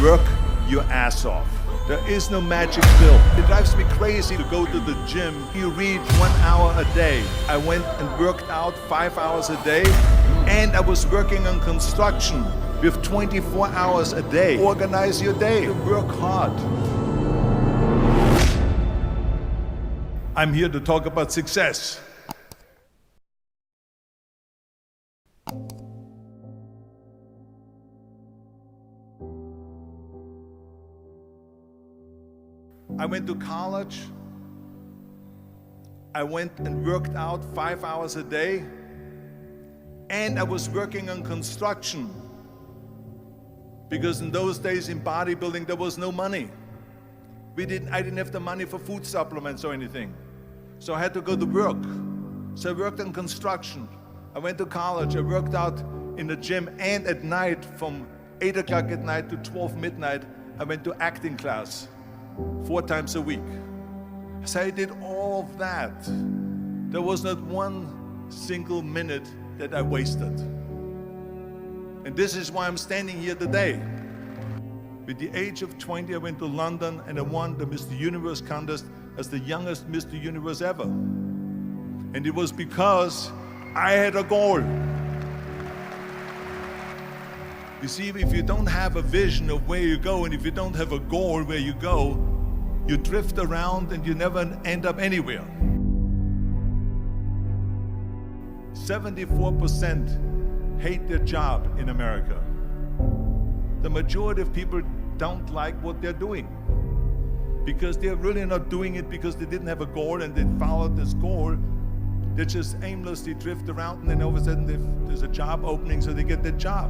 Work your ass off. There is no magic pill. It drives me crazy to go to the gym. You read 1 hour a day. I went and worked out 5 hours a day, and I was working on construction with 24 hours a day. Organize your day. Work hard. I'm here to talk about success. I went to college. I went and worked out 5 hours a day, and I was working on construction because in those days in bodybuilding there was no money. I didn't have the money for food supplements or anything, so I had to go to work. So I worked on construction. I went to college. I worked out in the gym, and at night from 8 o'clock at night to 12 midnight I went to acting class 4 times a week. So I did all of that. There was not one single minute that I wasted. And this is why I'm standing here today. With the age of 20, I went to London and I won the Mr. Universe contest as the youngest Mr. Universe ever. And it was because I had a goal. You see, if you don't have a vision of where you go, and if you don't have a goal where you go, you drift around and you never end up anywhere. 74% hate their job in America. The majority of people don't like what they're doing because they're really not doing it because they didn't have a goal and they followed this goal. They just aimlessly drift around, and then all of a sudden there's a job opening, so they get that job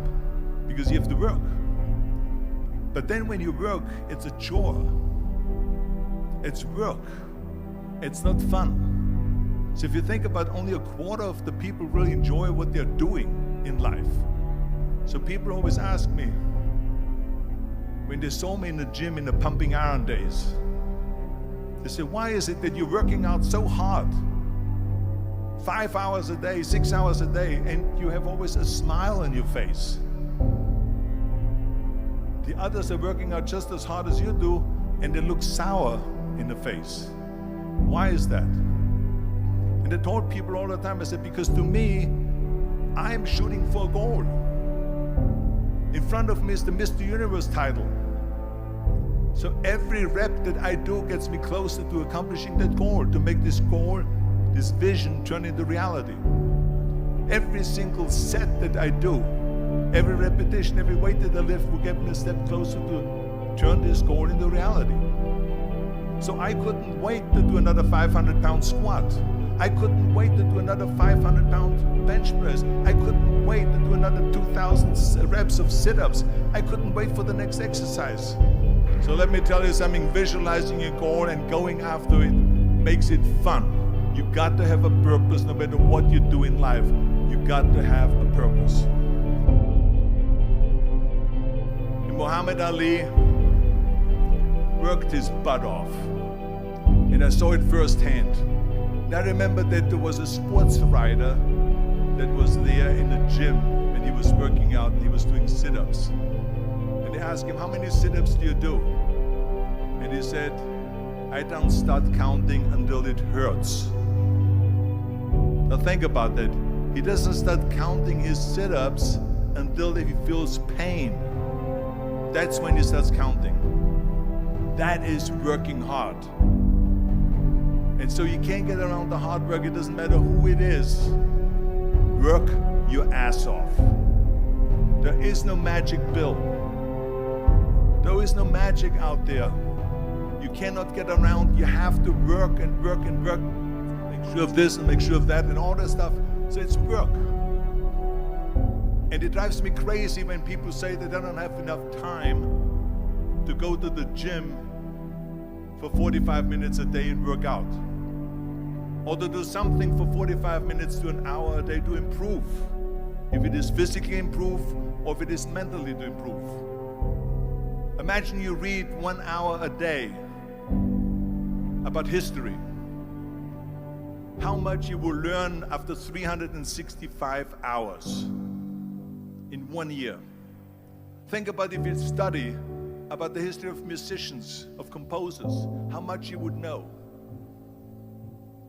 because you have to work. But then when you work, it's a chore. It's work. It's not fun. So if you think about, only a quarter of the people really enjoy what they're doing in life. So people always ask me, when they saw me in the gym in the pumping iron days, they say, why is it that you're working out so hard? 5 hours a day, 6 hours a day, and you have always a smile on your face. The others are working out just as hard as you do, and they look sour in the face. Why is that? And I told people all the time, I said, because to me, I'm shooting for a goal. In front of me is the Mr. Universe title. So every rep that I do gets me closer to accomplishing that goal, to make this goal, this vision, turn into reality. Every single set that I do, every repetition, every weight that I lift will get me a step closer to turn this goal into reality. So I couldn't wait to do another 500-pound squat. I couldn't wait to do another 500-pound bench press. I couldn't wait to do another 2,000 reps of sit-ups. I couldn't wait for the next exercise. So let me tell you something, visualizing your goal and going after it makes it fun. You got to have a purpose no matter what you do in life. You got to have a purpose. And Muhammad Ali worked his butt off, and I saw it firsthand. And I remember that there was a sports writer that was there in the gym when he was working out and he was doing sit-ups. And they asked him, how many sit-ups do you do? And he said, I don't start counting until it hurts. Now think about that. He doesn't start counting his sit-ups until he feels pain. That's when he starts counting. That is working hard. And so you can't get around the hard work. It doesn't matter who it is. Work your ass off. There is no magic pill. There is no magic out there. You cannot get around. You have to work and work and work. Make sure of this and make sure of that and all that stuff. So it's work. And it drives me crazy when people say that they don't have enough time to go to the gym for 45 minutes a day and work out. Or to do something for 45 minutes to an hour a day to improve. If it is physically improve or if it is mentally to improve. Imagine you read 1 hour a day about history. How much you will learn after 365 hours in 1 year. Think about if you study about the history of musicians, of composers, how much you would know.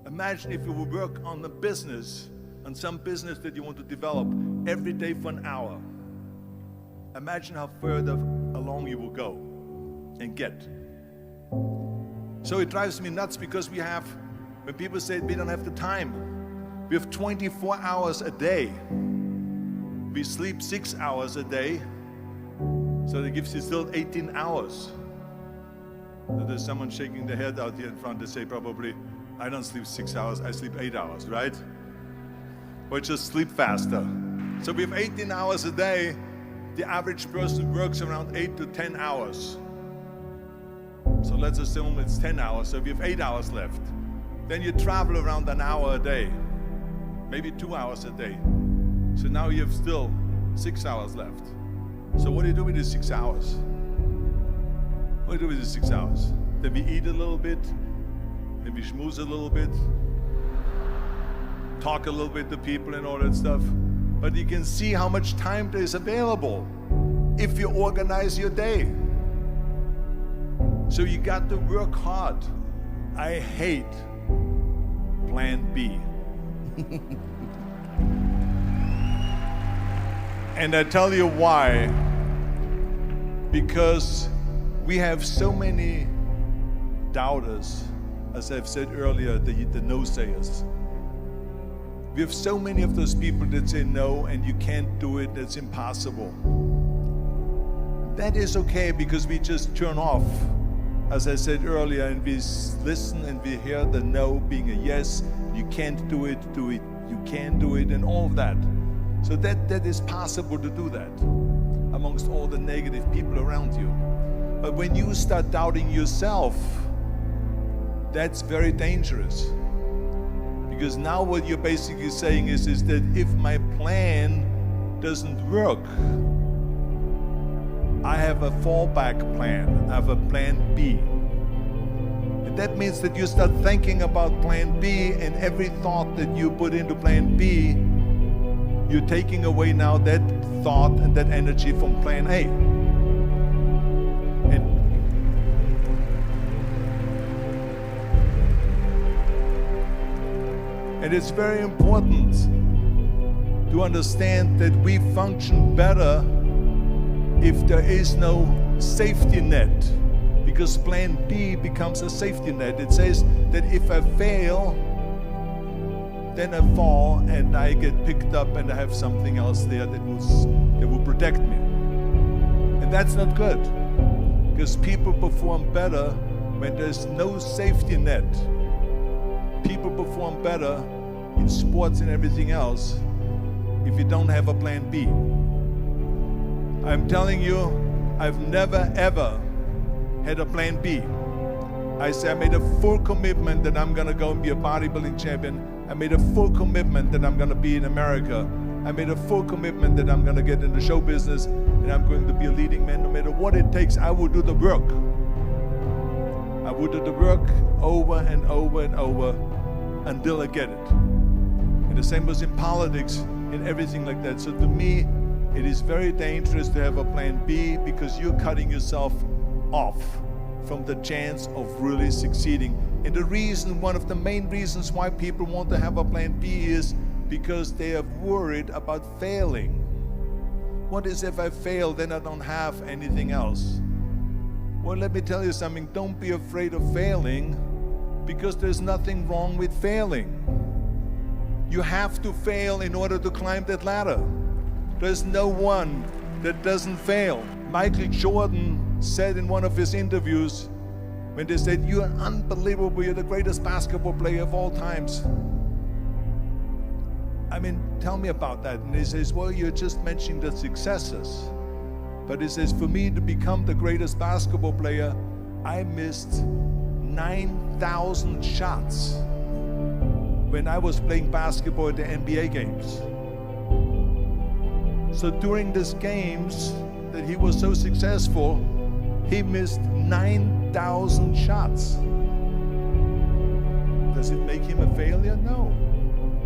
Imagine if you would work on the business, on some business that you want to develop every day for an hour. Imagine how further along you will go and get. So it drives me nuts because when people say we don't have the time, we have 24 hours a day. We sleep 6 hours a day, so that gives you still 18 hours. So there's someone shaking their head out here in front. They say probably, I don't sleep 6 hours, I sleep 8 hours, right? Or just sleep faster. So we have 18 hours a day. The average person works around 8 to 10 hours. So let's assume it's 10 hours, so we have 8 hours left. Then you travel around an hour a day, maybe 2 hours a day. So now you have still 6 hours left. So what do you do with these 6 hours? What do you do with these 6 hours? Then we eat a little bit, then we schmooze a little bit, talk a little bit to people and all that stuff. But you can see how much time there is available if you organize your day. So you got to work hard. I hate plan B. And I tell you why. Because we have so many doubters, as I've said earlier, the no-sayers. We have so many of those people that say no and you can't do it, that's impossible. That is okay because we just turn off, as I said earlier, and we listen and we hear the no being a yes. You can't do it, you can do it, and all of that. So that is possible to do that amongst all the negative people around you. But when you start doubting yourself, that's very dangerous. Because now what you're basically saying is that if my plan doesn't work, I have a fallback plan, I have a plan B. And that means that you start thinking about plan B, and every thought that you put into plan B, you're taking away now that thought and that energy from plan A. And it's very important to understand that we function better if there is no safety net, because plan B becomes a safety net. It says that if I fail, then I fall and I get picked up and I have something else there that will protect me. And that's not good, because people perform better when there's no safety net. People perform better in sports and everything else if you don't have a plan B. I'm telling you, I've never ever had a plan B. I made a full commitment that I'm gonna go and be a bodybuilding champion. I made a full commitment that I'm gonna be in America. I made a full commitment that I'm gonna get in the show business and I'm going to be a leading man. No matter what it takes, I will do the work. I will do the work over and over and over until I get it. And the same was in politics, in everything like that. So to me, it is very dangerous to have a plan B, because you're cutting yourself off from the chance of really succeeding. And the reason, one of the main reasons why people want to have a plan B is because they are worried about failing. What is if I fail, then I don't have anything else? Well, let me tell you something. Don't be afraid of failing, because there's nothing wrong with failing. You have to fail in order to climb that ladder. There's no one that doesn't fail. Michael Jordan said in one of his interviews, when they said, "You're unbelievable, you're the greatest basketball player of all times." I mean, tell me about that. And he says, "Well, you're just mentioning the successes." But he says, for me to become the greatest basketball player, I missed 9,000 shots when I was playing basketball at the NBA games. So during these games that he was so successful, he missed 9,000 shots. Does it make him a failure? No.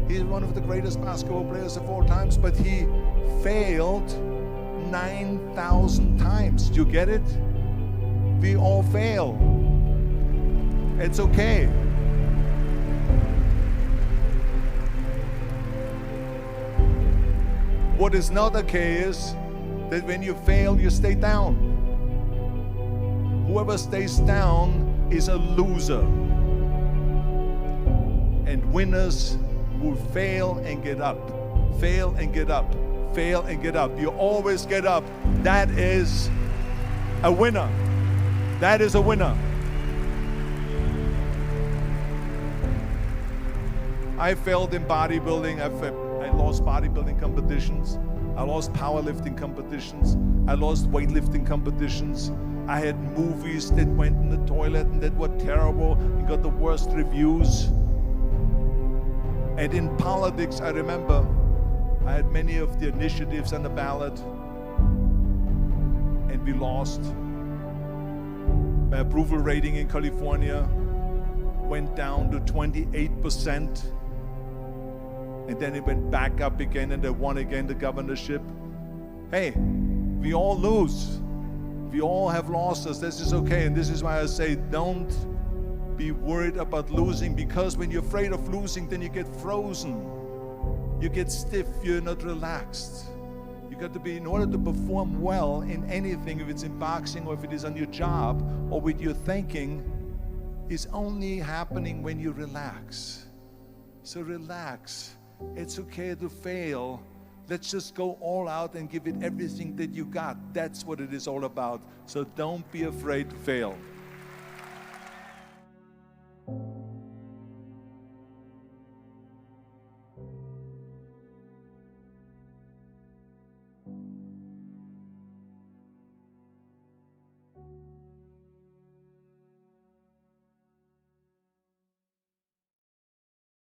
He's one of the greatest basketball players of all times, but he failed 9,000 times. Do you get it? We all fail. It's okay. What is not okay is that when you fail, you stay down. Whoever stays down is a loser. And winners will fail and get up. Fail and get up. Fail and get up. You always get up. That is a winner. That is a winner. I failed in bodybuilding. I lost bodybuilding competitions. I lost powerlifting competitions. I lost weightlifting competitions. I had movies that went in the toilet and that were terrible and got the worst reviews. And in politics, I remember I had many of the initiatives on the ballot, and we lost. My approval rating in California went down to 28%, and then it went back up again, and I won again the governorship. Hey, we all lose. We all have losses. This is okay, and this is why I say don't be worried about losing, because when you're afraid of losing, then you get frozen. You get stiff, you're not relaxed. You got to be, in order to perform well in anything, if it's in boxing or if it is on your job or with your thinking, is only happening when you relax. So relax. It's okay to fail. Let's just go all out and give it everything that you got. That's what it is all about. So don't be afraid to fail.